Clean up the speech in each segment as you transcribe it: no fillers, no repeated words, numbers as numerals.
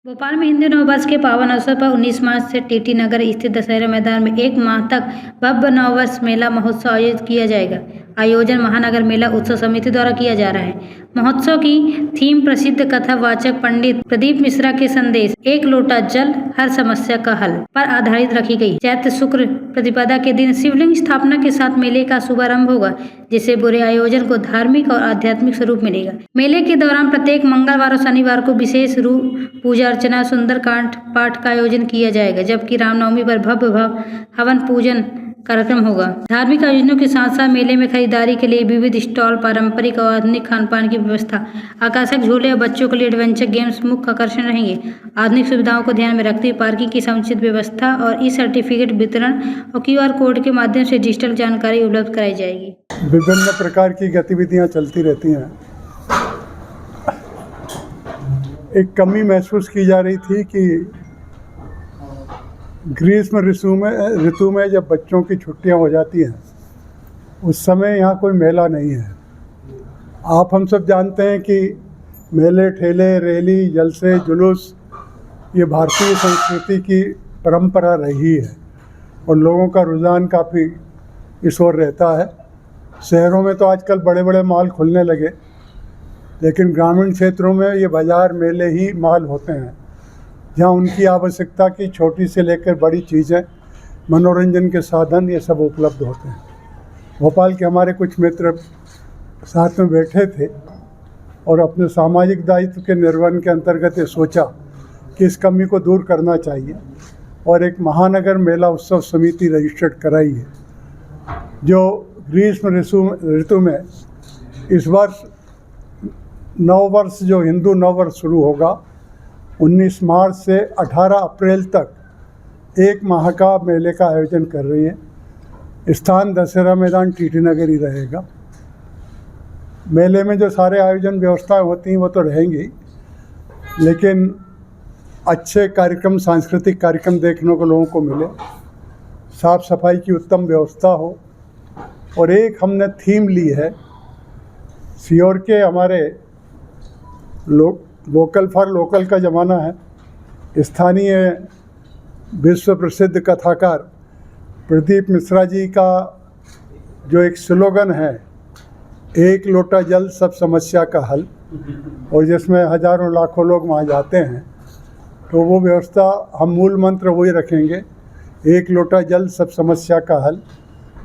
भोपाल में हिंदू नववर्ष के पावन अवसर पर 19 मार्च से टीटी नगर स्थित दशहरा मैदान में एक माह तक भव्य नववर्ष मेला महोत्सव आयोजित किया जाएगा। आयोजन महानगर मेला उत्सव समिति द्वारा किया जा रहा है। महोत्सव की थीम प्रसिद्ध कथावाचक पंडित प्रदीप मिश्रा के संदेश एक लोटा जल हर समस्या का हल पर आधारित रखी गई। चैत्र शुक्र प्रतिपदा के दिन शिवलिंग स्थापना के साथ मेले का शुभारंभ होगा, जिससे पूरे आयोजन को धार्मिक और आध्यात्मिक स्वरूप मिलेगा। मेले के दौरान प्रत्येक मंगलवार और शनिवार को विशेष रूप पूजा अर्चना सुंदरकांड पाठ का आयोजन किया जाएगा, जबकि रामनवमी पर भव्य हवन पूजन कार्यक्रम होगा। धार्मिक आयोजनों के साथ साथ मेले में खरीदारी के लिए विविध स्टॉल, पारंपरिक और आधुनिक खान पान की व्यवस्था, आकर्षक झूले और बच्चों के लिए एडवेंचर गेम्स मुख्य आकर्षण रहेंगे। आधुनिक सुविधाओं को ध्यान में रखते हुए पार्किंग की समुचित व्यवस्था और ई सर्टिफिकेट वितरण और QR कोड के माध्यम से डिजिटल जानकारी उपलब्ध कराई जाएगी। विभिन्न प्रकार की गतिविधियां चलती रहती हैं। एक कमी महसूस की जा रही थी कि ग्रीष्म ऋतु में जब बच्चों की छुट्टियां हो जाती हैं, उस समय यहाँ कोई मेला नहीं है। आप हम सब जानते हैं कि मेले, ठेले, रैली, जलसे, जुलूस ये भारतीय संस्कृति की परंपरा रही है और लोगों का रुझान काफ़ी इस ओर रहता है। शहरों में तो आजकल बड़े बड़े मॉल खुलने लगे, लेकिन ग्रामीण क्षेत्रों में ये बाज़ार, मेले ही मॉल होते हैं, जहाँ उनकी आवश्यकता की छोटी से लेकर बड़ी चीज़ें, मनोरंजन के साधन ये सब उपलब्ध होते हैं। भोपाल के हमारे कुछ मित्र साथ में बैठे थे और अपने सामाजिक दायित्व के निर्वहन के अंतर्गत ये सोचा कि इस कमी को दूर करना चाहिए और एक महानगर मेला उत्सव समिति रजिस्टर्ड कराई है, जो ग्रीष्म ऋतु में इस वर्ष नववर्ष, जो हिंदू नववर्ष शुरू होगा 19 मार्च से 18 अप्रैल तक एक माह का मेले का आयोजन कर रही है। स्थान दशहरा मैदान टीटी नगर ही रहेगा। मेले में जो सारे आयोजन व्यवस्थाएं होती हैं वो तो रहेंगी, लेकिन अच्छे कार्यक्रम, सांस्कृतिक कार्यक्रम देखने को लोगों को मिले, साफ सफाई की उत्तम व्यवस्था हो। और एक हमने थीम ली है, सीहोर के हमारे वोकल फॉर लोकल का ज़माना है। स्थानीय विश्व प्रसिद्ध कथाकार प्रदीप मिश्रा जी का जो एक स्लोगन है, एक लोटा जल सब समस्या का हल, और जिसमें हजारों लाखों लोग वहाँ जाते हैं, तो वो व्यवस्था हम मूल मंत्र वही रखेंगे, एक लोटा जल सब समस्या का हल।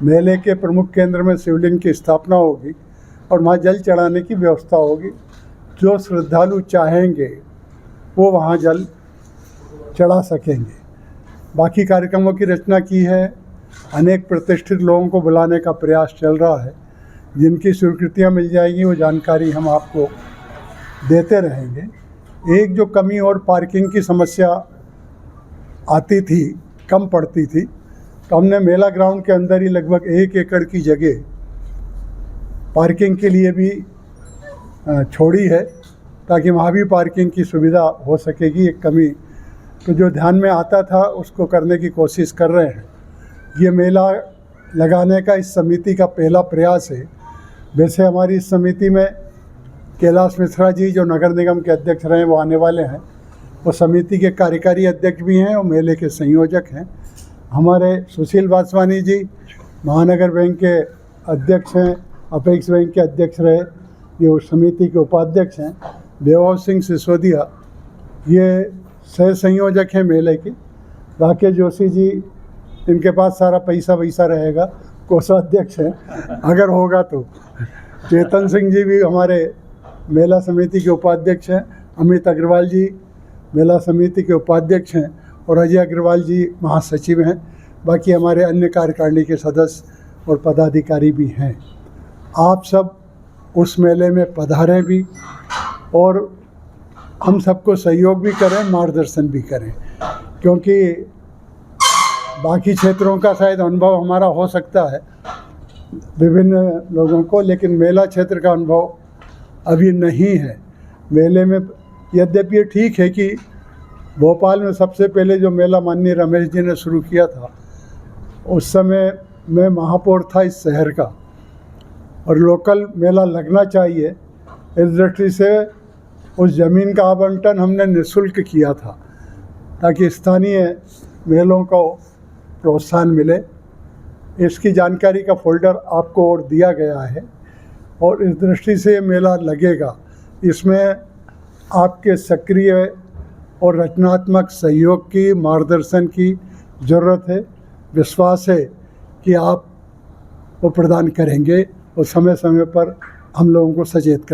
मेले के प्रमुख केंद्र में शिवलिंग की स्थापना होगी और वहाँ जल चढ़ाने की व्यवस्था होगी। जो श्रद्धालु चाहेंगे वो वहाँ जल चढ़ा सकेंगे। बाकी कार्यक्रमों की रचना की है, अनेक प्रतिष्ठित लोगों को बुलाने का प्रयास चल रहा है। जिनकी स्वीकृतियाँ मिल जाएगी वो जानकारी हम आपको देते रहेंगे। एक जो कमी और पार्किंग की समस्या आती थी, कम पड़ती थी, तो हमने मेला ग्राउंड के अंदर ही लगभग 1 एकड़ की जगह पार्किंग के लिए भी छोड़ी है, ताकि वहाँ भी पार्किंग की सुविधा हो सकेगी। एक कमी तो जो ध्यान में आता था उसको करने की कोशिश कर रहे हैं। ये मेला लगाने का इस समिति का पहला प्रयास है। वैसे हमारी इस समिति में कैलाश मिश्रा जी, जो नगर निगम के अध्यक्ष रहे, वो आने वाले हैं। वो समिति के कार्यकारी अध्यक्ष भी हैं और मेले के संयोजक हैं। हमारे सुशील वासवानी जी महानगर बैंक के अध्यक्ष हैं, अपेक्स बैंक के अध्यक्ष रहे, ये उस समिति के उपाध्यक्ष हैं। वैभव सिंह सिसोदिया ये सह संयोजक हैं मेले के। राकेश जोशी जी, इनके पास सारा पैसा वैसा रहेगा, कोषाध्यक्ष हैं अगर होगा तो। चेतन सिंह जी भी हमारे मेला समिति के उपाध्यक्ष हैं। अमित अग्रवाल जी मेला समिति के उपाध्यक्ष हैं और अजय अग्रवाल जी महासचिव हैं। बाकी हमारे अन्य कार्यकारिणी के सदस्य और पदाधिकारी भी हैं। आप सब उस मेले में पधारें भी और हम सबको सहयोग भी करें, मार्गदर्शन भी करें, क्योंकि बाकी क्षेत्रों का शायद अनुभव हमारा हो सकता है विभिन्न लोगों को, लेकिन मेला क्षेत्र का अनुभव अभी नहीं है। मेले में यद्यपि ये ठीक है कि भोपाल में सबसे पहले जो मेला माननीय रमेश जी ने शुरू किया था, उस समय मैं महापौर था इस शहर का, और लोकल मेला लगना चाहिए। इस दृष्टि से उस ज़मीन का आवंटन हमने निःशुल्क किया था ताकि स्थानीय मेलों को प्रोत्साहन मिले। इसकी जानकारी का फोल्डर आपको और दिया गया है और इस दृष्टि से मेला लगेगा। इसमें आपके सक्रिय और रचनात्मक सहयोग की, मार्गदर्शन की ज़रूरत है। विश्वास है कि आप वो प्रदान करेंगे और समय समय पर हम लोगों को सचेत करेंगे।